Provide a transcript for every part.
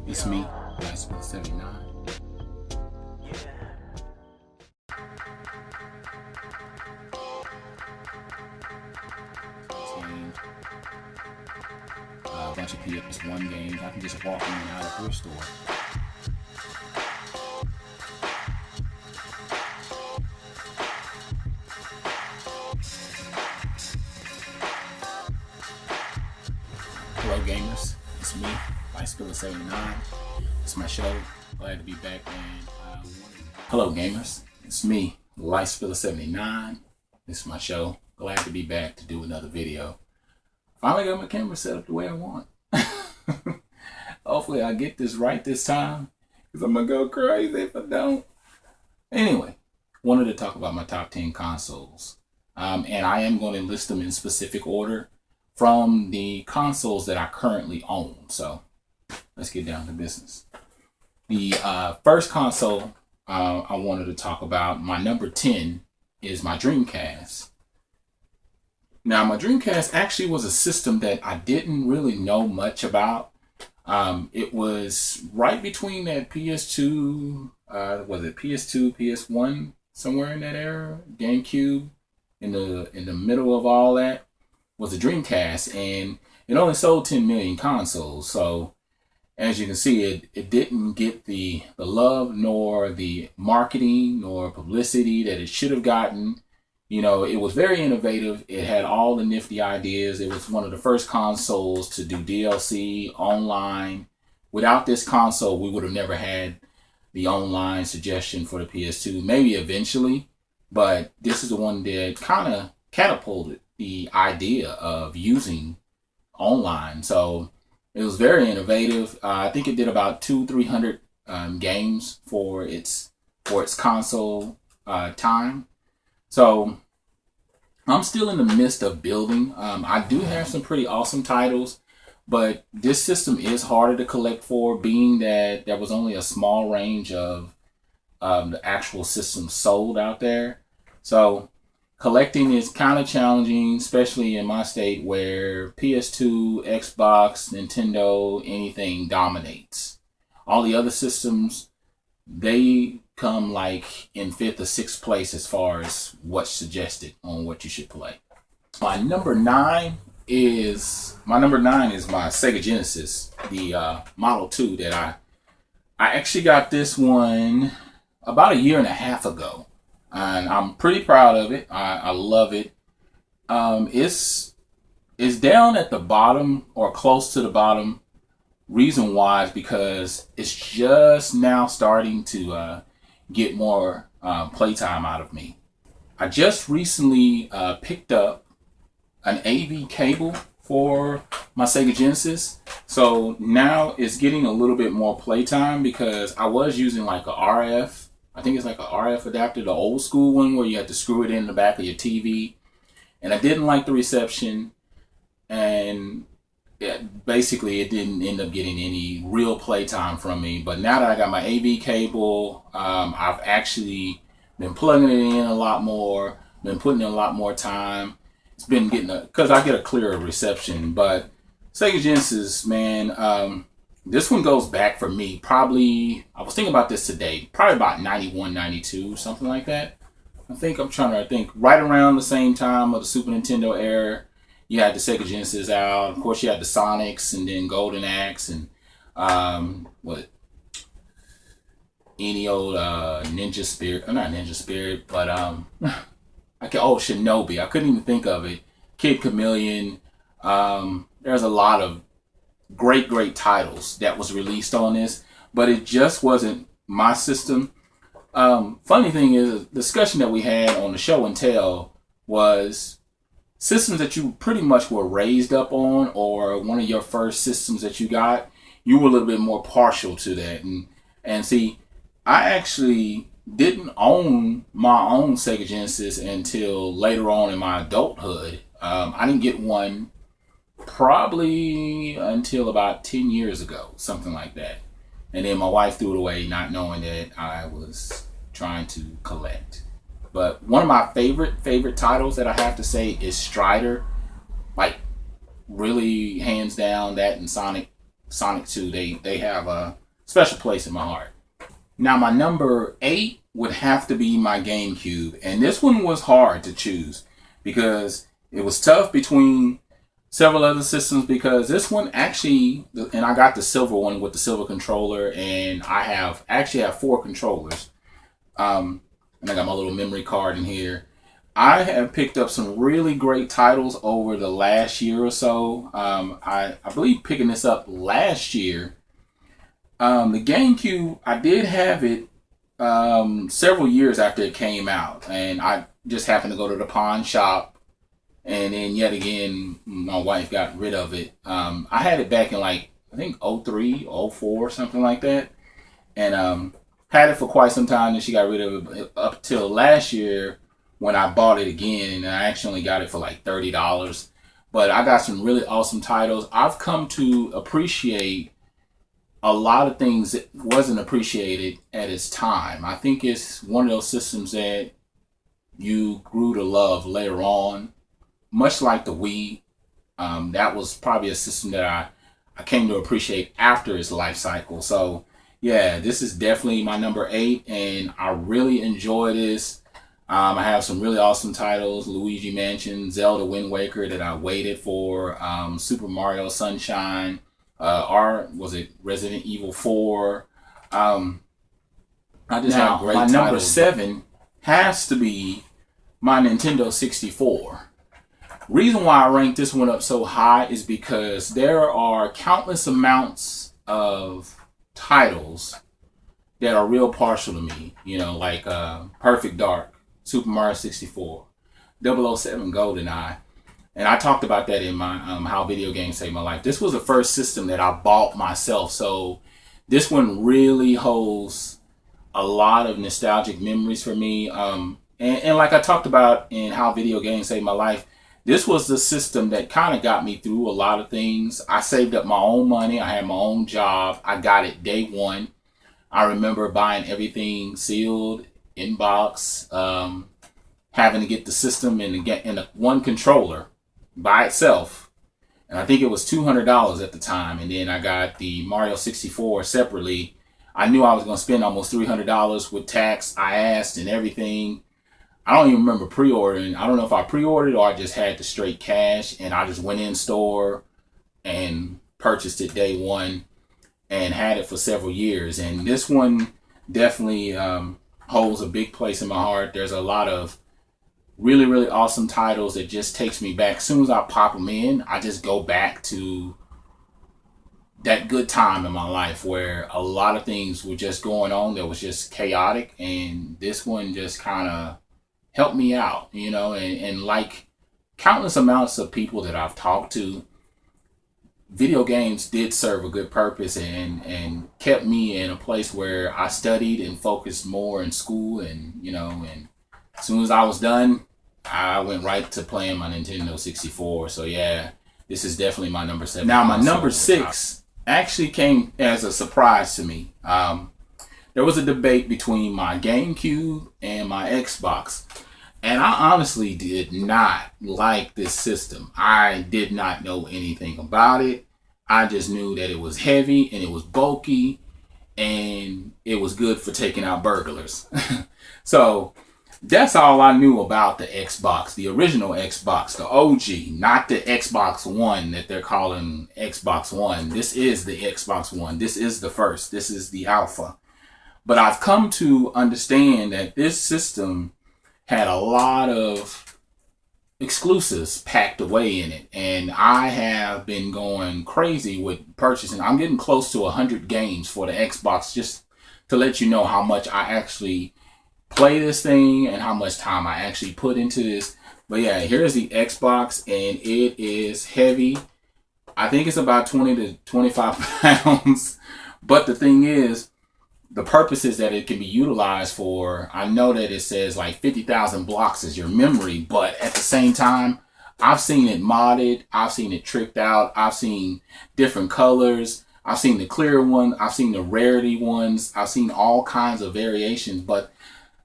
It's me, LIFESPILLER79. A bunch of PS1 games. I can just walk in and out of thrift store. Hello gamers, it's me, LIFESPILLER79. It's my show. Glad to be back, man. Hello gamers, it's me, LIFESPILLER79. This is my show. Glad to be back to do another video. Finally got my camera set up the way I want. Hopefully I get this right this time, because I'm gonna go crazy if I don't. Anyway, wanted to talk about my top 10 consoles. And I am going to list them in specific order from the consoles that I currently own. So let's get down to business. The first console I wanted to talk about, my number 10, is my Dreamcast. Now, my Dreamcast actually was a system that I didn't really know much about. It was right between that PS2, was it PS2, PS1, somewhere in that era, GameCube, in the middle of all that was the Dreamcast, and it only sold 10 million consoles. So as you can see, it didn't get the love nor the marketing nor publicity that it should have gotten. You know, it was very innovative. It had all the nifty ideas. It was one of the first consoles to do DLC online. Without this console, we would have never had the online suggestion for the PS2, maybe eventually, but this is the one that kind of catapulted the idea of using online. So it was very innovative. I think it did about 200-300 games for its console time. So I'm still in the midst of building. I do have some pretty awesome titles, but this system is harder to collect for, being that there was only a small range of the actual systems sold out there. So collecting is kind of challenging, especially in my state where PS2, Xbox, Nintendo, anything dominates. All the other systems, they come like in 5th or 6th place as far as what's suggested on what you should play. My number 9 is my Sega Genesis, the Model 2 that I actually got this one about a year and a half ago, and I'm pretty proud of it. I love it. It's down at the bottom or close to the bottom. Reason why is because it's just now starting to get more playtime out of me. I just recently picked up an AV cable for my Sega Genesis, so now it's getting a little bit more playtime, because I was using like a RF, I think it's like a RF adapter, the old school one where you had to screw it in the back of your TV, and I didn't like the reception, and basically it didn't end up getting any real playtime from me. But now that I got my AV cable, I've actually been plugging it in a lot more, been putting in a lot more time. It's been getting because I get a clearer reception. But Sega Genesis, man, this one goes back for me. Probably, I was thinking about this today, probably about 91, 92, something like that. I'm trying to think right around the same time of the Super Nintendo era. You had the Sega Genesis out. Of course, you had the Sonics, and then Golden Axe, and any old Ninja Spirit, not Ninja Spirit, but Shinobi. I couldn't even think of it. Kid Chameleon. There's a lot of great titles that was released on this, but it just wasn't my system. Funny thing is, the discussion that we had on the show and tell was systems that you pretty much were raised up on, or one of your first systems that you got, you were a little bit more partial to that. And see, I actually didn't own my own Sega Genesis until later on in my adulthood. I didn't get one probably until about 10 years ago, something like that. And then my wife threw it away, not knowing that I was trying to collect. But one of my favorite titles that I have to say is Strider. Like, really, hands down, that and Sonic Sonic 2, they have a special place in my heart. Now my number 8 would have to be my GameCube, and this one was hard to choose because it was tough between several other systems, because this one actually, and I got the silver one with the silver controller, and I actually have 4 controllers. And I got my little memory card in here. I have picked up some really great titles over the last year or so. I believe picking this up last year. The GameCube, I did have it several years after it came out, and I just happened to go to the pawn shop, and then yet again my wife got rid of it. I had it back in like, I think 03, 04, something like that, and had it for quite some time, and she got rid of it up till last year when I bought it again, and I actually got it for like $30. But I got some really awesome titles. I've come to appreciate a lot of things that wasn't appreciated at its time. I think it's one of those systems that you grew to love later on, much like the Wii. That was probably a system that I came to appreciate after its life cycle. So yeah, this is definitely my number 8, and I really enjoy this. I have some really awesome titles: Luigi Mansion, Zelda Wind Waker that I waited for, Super Mario Sunshine, Resident Evil 4. I just have great titles. My number 7 has to be my Nintendo 64. Reason why I ranked this one up so high is because there are countless amounts of titles that are real partial to me, like Perfect Dark, Super Mario 64, 007 GoldenEye, and I talked about that in my How Video Games Saved My Life. This was the first system that I bought myself, so this one really holds a lot of nostalgic memories for me. And like I talked about in How Video Games Saved My Life, this was the system that kind of got me through a lot of things. I saved up my own money. I had my own job. I got it day one. I remember buying everything sealed, in box, having to get the system in one controller by itself. And I think it was $200 at the time. And then I got the Mario 64 separately. I knew I was going to spend almost $300 with tax. I asked and everything. I don't even remember pre-ordering. I don't know if I pre-ordered or I just had the straight cash, and I just went in store and purchased it day one and had it for several years. And this one definitely holds a big place in my heart. There's a lot of really, really awesome titles that just takes me back. As soon as I pop them in, I just go back to that good time in my life where a lot of things were just going on that was just chaotic, and this one just kind of helped me out, and like countless amounts of people that I've talked to, video games did serve a good purpose and kept me in a place where I studied and focused more in school, and and as soon as I was done, I went right to playing my Nintendo 64. So yeah, this is definitely my number 7. Now my number 6 actually came as a surprise to me. There was a debate between my GameCube and my Xbox, and I honestly did not like this system. I did not know anything about it. I just knew that it was heavy and it was bulky and it was good for taking out burglars. So that's all I knew about the Xbox, the original Xbox, the OG, not the Xbox One that they're calling Xbox One. This is the Xbox One. This is the first. This is the alpha. But I've come to understand that this system had a lot of exclusives packed away in it. And I have been going crazy with purchasing. I'm getting close to 100 games for the Xbox, just to let you know how much I actually play this thing and how much time I actually put into this. But yeah, here's the Xbox, and it is heavy. I think it's about 20 to 25 pounds. But the thing is, the purposes that it can be utilized for, I know that it says like 50,000 blocks is your memory, but at the same time, I've seen it modded, I've seen it tricked out, I've seen different colors, I've seen the clear one, I've seen the rarity ones, I've seen all kinds of variations, but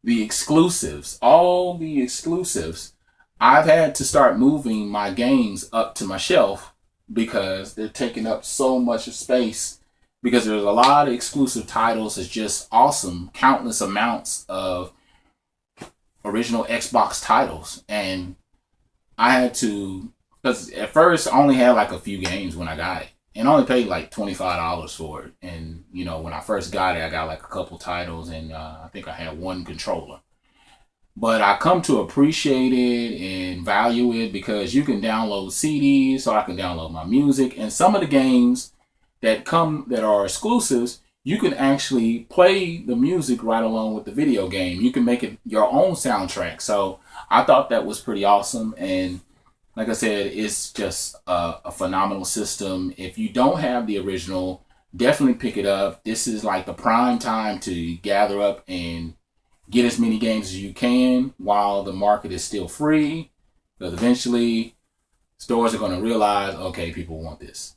the exclusives, all the exclusives, I've had to start moving my games up to my shelf because they're taking up so much space, because there's a lot of exclusive titles that's just awesome, countless amounts of original Xbox titles. And I had to, because at first I only had like a few games when I got it, and I only paid like $25 for it. And you know, when I first got it, I got like a couple titles, and I think I had one controller. But I come to appreciate it and value it because you can download CDs, so I can download my music, and some of the games that are exclusives, you can actually play the music right along with the video game. You can make it your own soundtrack. So I thought that was pretty awesome. And like I said, it's just a phenomenal system. If you don't have the original, definitely pick it up. This is like the prime time to gather up and get as many games as you can while the market is still free, because eventually stores are going to realize, okay, people want this.